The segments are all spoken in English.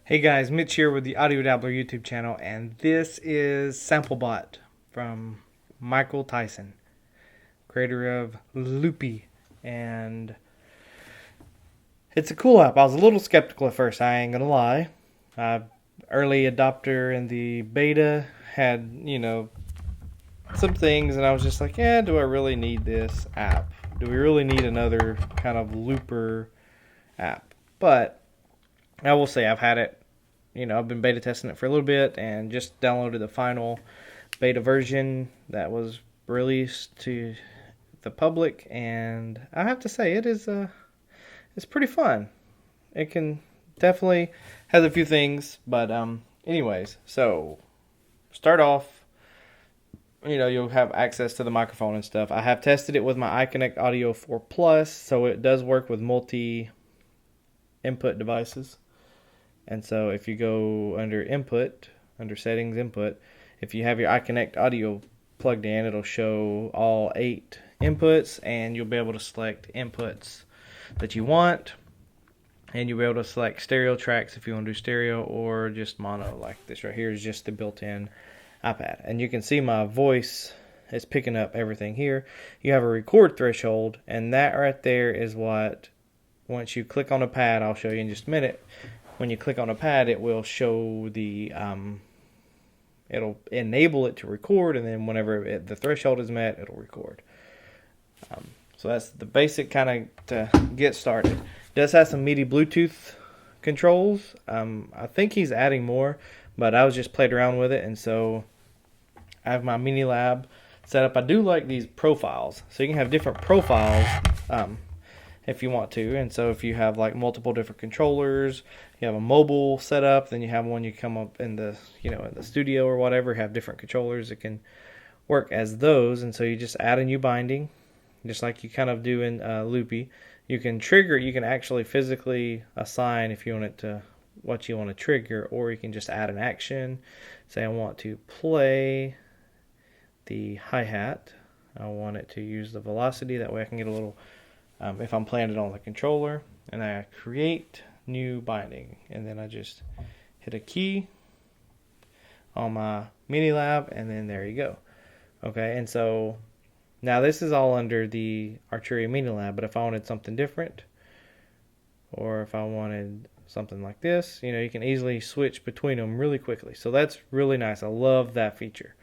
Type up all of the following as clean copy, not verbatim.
Hey guys, Mitch here with the AudioDabbler YouTube channel, and this is SampleBot from Michael Tyson, creator of Loopy, and it's a cool app. I was a little skeptical at first, I ain't gonna lie. Early adopter in the beta had, some things, and I was just like, yeah, do I really need this app? Do we really need another kind of looper app? But I will say I've had it, I've been beta testing it for a little bit and just downloaded the final beta version that was released to the public, and I have to say it's pretty fun. It can definitely has a few things, but anyways, so start off, you'll have access to the microphone and stuff. I have tested it with my iConnect Audio 4 Plus, so it does work with multi input devices. And so if you go under input, under settings input, if you have your iConnect audio plugged in, it'll show all 8 inputs, and you'll be able to select inputs that you want, and you'll be able to select stereo tracks if you want to do stereo, or just mono. Like this right here is just the built-in iPad, and you can see my voice is picking up everything here. You have a record threshold, and that right there is what, once you click on a pad, I'll show you in just a minute. When you click on a pad, it will show the, it'll enable it to record, and then whenever the threshold is met, it'll record. So that's the basic kind of to get started. It does have some MIDI Bluetooth controls. I think he's adding more, but I was just played around with it, and so I have my Minilab set up. I do like these profiles, so you can have different profiles if you want to. And so if you have like multiple different controllers, you have a mobile setup, then you have one you come up in the in the studio or whatever, have different controllers that can work as those. And so you just add a new binding, just like you kind of do in Loopy. You can trigger, you can actually physically assign if you want it to what you want to trigger, or you can just add an action. Say I want to play the hi-hat, I want it to use the velocity, that way I can get a little if I'm playing it on the controller, and I create new binding, and then I just hit a key on my Minilab, and then there you go. Okay, and so now this is all under the Arturia Minilab, but if I wanted something different, or if I wanted something like this, you can easily switch between them really quickly. So that's really nice. I love that feature.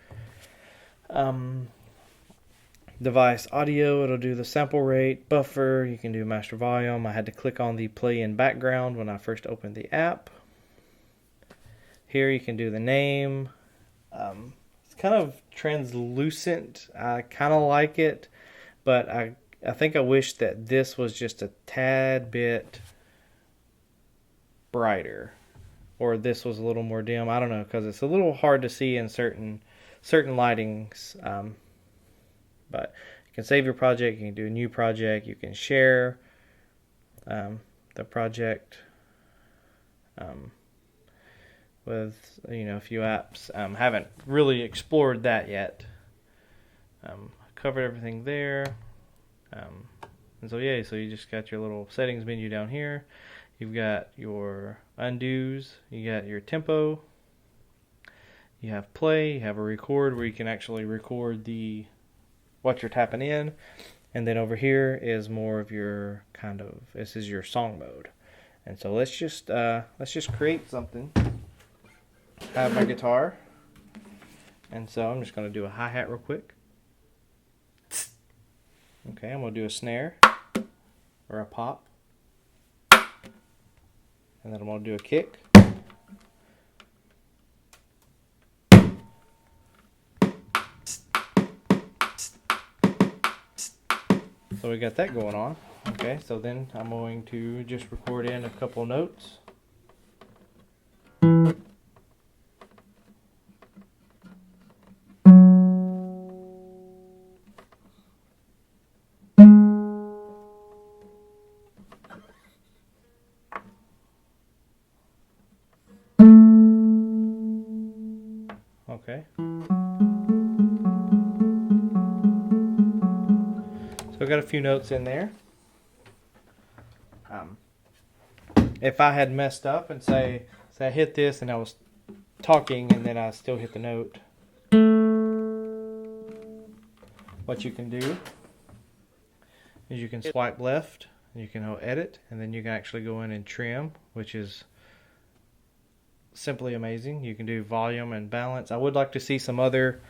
Device audio, it'll do the sample rate, buffer, you can do master volume. I had to click on the play in background when I first opened the app. Here you can do the name. It's kind of translucent. I kind of like it, but I think I wish that this was just a tad bit brighter, or this was a little more dim. I don't know, because it's a little hard to see in certain lightings. But you can save your project, you can do a new project, you can share the project with a few apps. Haven't really explored that yet. Covered everything there. And so yeah, so you just got your little settings menu down here. You've got your undos, you got your tempo, you have play, you have a record where you can actually record what you're tapping in, and then over here is more of your this is your song mode. And so let's just create something. I have my guitar, and so I'm just going to do a hi-hat real quick. Okay, I'm going to do a snare or a pop, and then I'm going to do a kick. So we got that going on. Okay, so then I'm going to just record in a couple notes. Okay. So I got a few notes in there. If I had messed up and say So I hit this and I was talking and then I still hit the note. What you can do is you can swipe left and you can edit, and then you can actually go in and trim, which is simply amazing. You can do volume and balance. I would like to see some other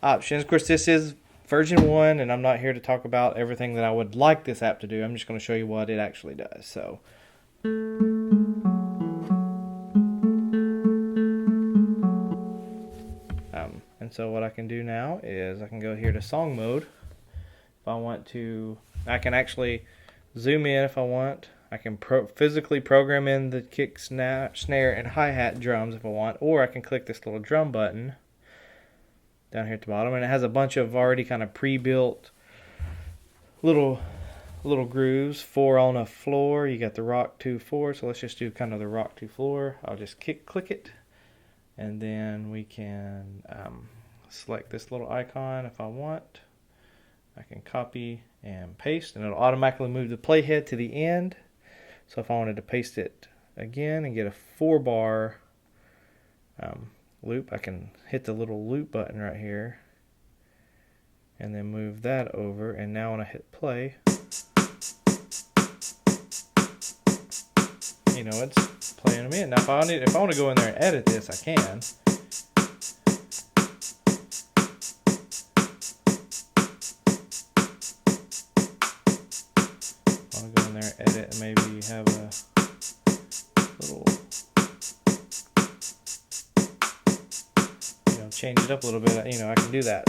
options. Of course, this is version 1 and I'm not here to talk about everything that I would like this app to do. I'm just going to show you what it actually does. So and so what I can do now is I can go here to song mode. If I want to, I can actually zoom in if I want. I can physically program in the kick, snare, and hi-hat drums if I want, or I can click this little drum button down here at the bottom, and it has a bunch of already kind of pre-built little grooves. 4 on a floor. You got the rock 2 4. So let's just do kind of the rock 2 floor. I'll just click it, and then we can select this little icon if I want. I can copy and paste, and it'll automatically move the playhead to the end. So if I wanted to paste it again and get a 4-bar loop, I can hit the little loop button right here and then move that over, and now when I hit play, you know, it's playing them in. Now if I want to go in there and edit this, I can. I'll go in there and edit and maybe have a little, you know, change it up a little bit. You know, I can do that.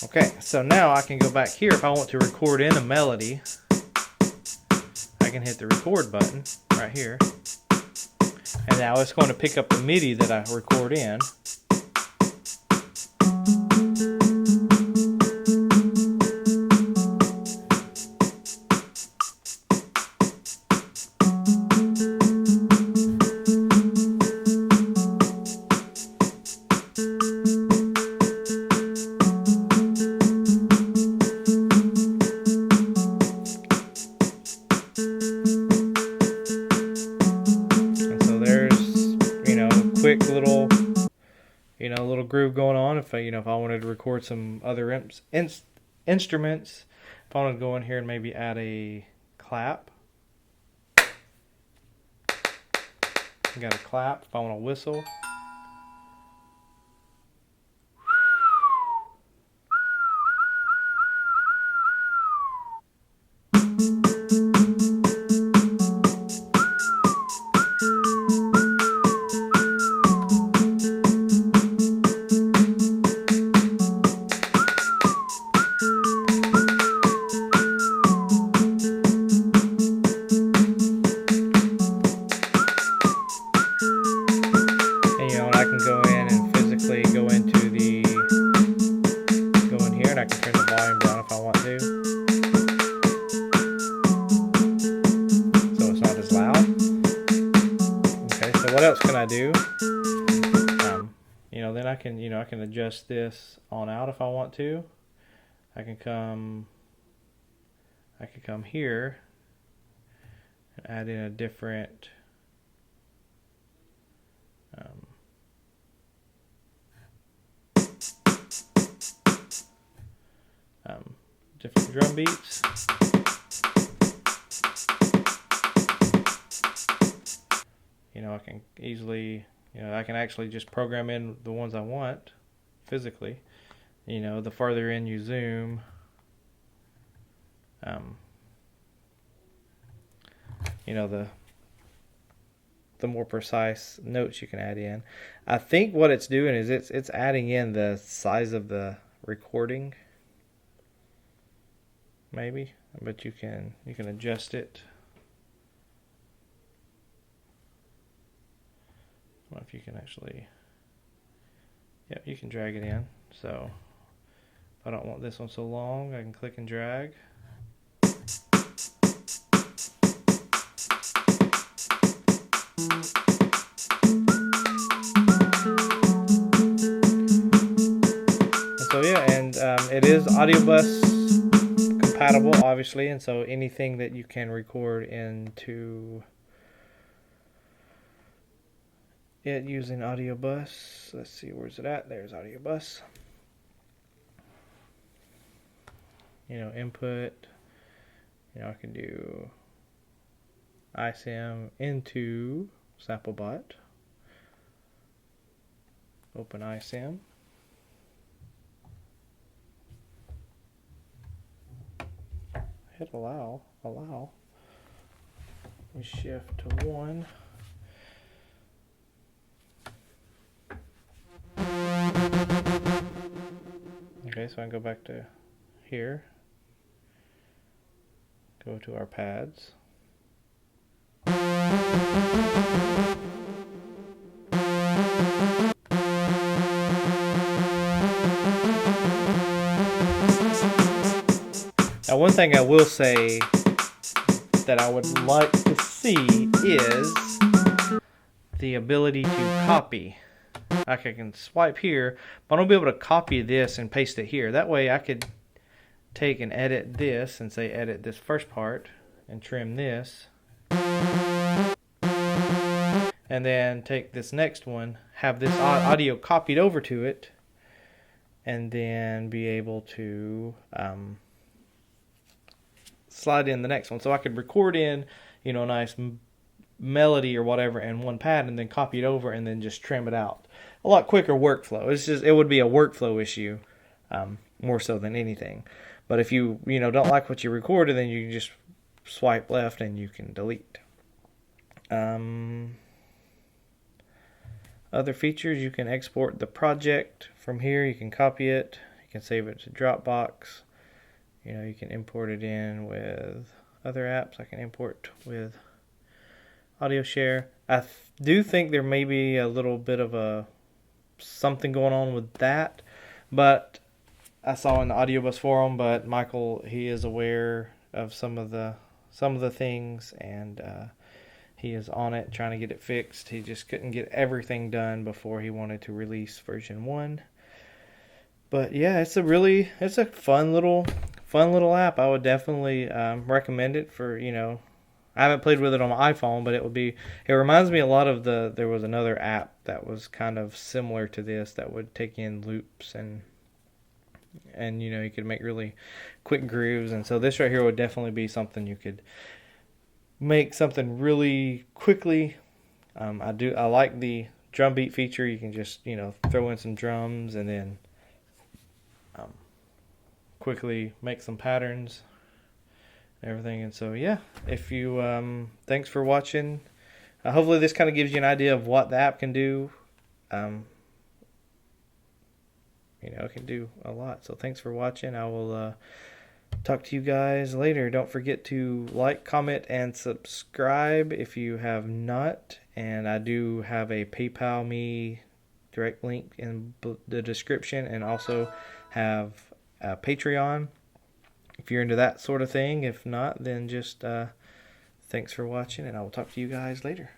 Okay, so now I can go back here. If I want to record in a melody, I can hit the record button right here, and now it's going to pick up the MIDI that I record in. Quick little, you know, little groove going on. If I wanted to record some other instruments, if I wanted to go in here and maybe add a clap, I got a clap. If I want to whistle, I can turn the volume down if I want to, so it's not as loud. Okay, so what else can I do? You know, then I can, I can adjust this on out if I want to. I can come here and add in a different different drum beats. I can easily, I can actually just program in the ones I want physically. The farther in you zoom, the more precise notes you can add in. I think what it's doing is it's adding in the size of the recording, maybe, but you can adjust it. I don't know if you can actually, you can drag it in. So if I don't want this one so long, I can click and drag. It is AudioBus compatible, obviously, and so anything that you can record into it using audio bus. Let's see, where's it at? There's audio bus. You know, input. You know, I can do iSim into SampleBot. Open iSim. Hit allow. We shift to 1. Okay, so I can go back to here. Go to our pads. Now, one thing I will say that I would like to see is the ability to copy. Like I can swipe here, but I don't be able to copy this and paste it here. That way I could take and edit this and say edit this first part and trim this. And then take this next one, have this audio copied over to it, and then be able to slide in the next one. So I could record in, you know, a nice melody or whatever in one pad and then copy it over and then just trim it out. A lot quicker workflow. It would be a workflow issue more so than anything. But if you don't like what you recorded, then you can just swipe left and you can delete. Other features, you can export the project from here. You can copy it. You can save it to Dropbox. You know, you can import it in with other apps. I can import with Audio Share. I do think there may be a little bit of something going on with that, but I saw in the AudioBus forum. But Michael, he is aware of some of the things, and he is on it trying to get it fixed. He just couldn't get everything done before he wanted to release version 1. But yeah, it's a fun little app. I would definitely recommend it for, I haven't played with it on my iPhone, but it reminds me a lot of there was another app that was kind of similar to this that would take in loops and you could make really quick grooves. And so this right here would definitely be something you could make something really quickly. I like the drum beat feature. You can just, throw in some drums and then quickly make some patterns and everything. And so yeah, if you thanks for watching. Hopefully this kind of gives you an idea of what the app can do. It can do a lot. So thanks for watching. I will talk to you guys later. Don't forget to like, comment, and subscribe if you have not. And I do have a PayPal me direct link in the description, and also have Patreon if you're into that sort of thing. If not, then just thanks for watching, and I will talk to you guys later.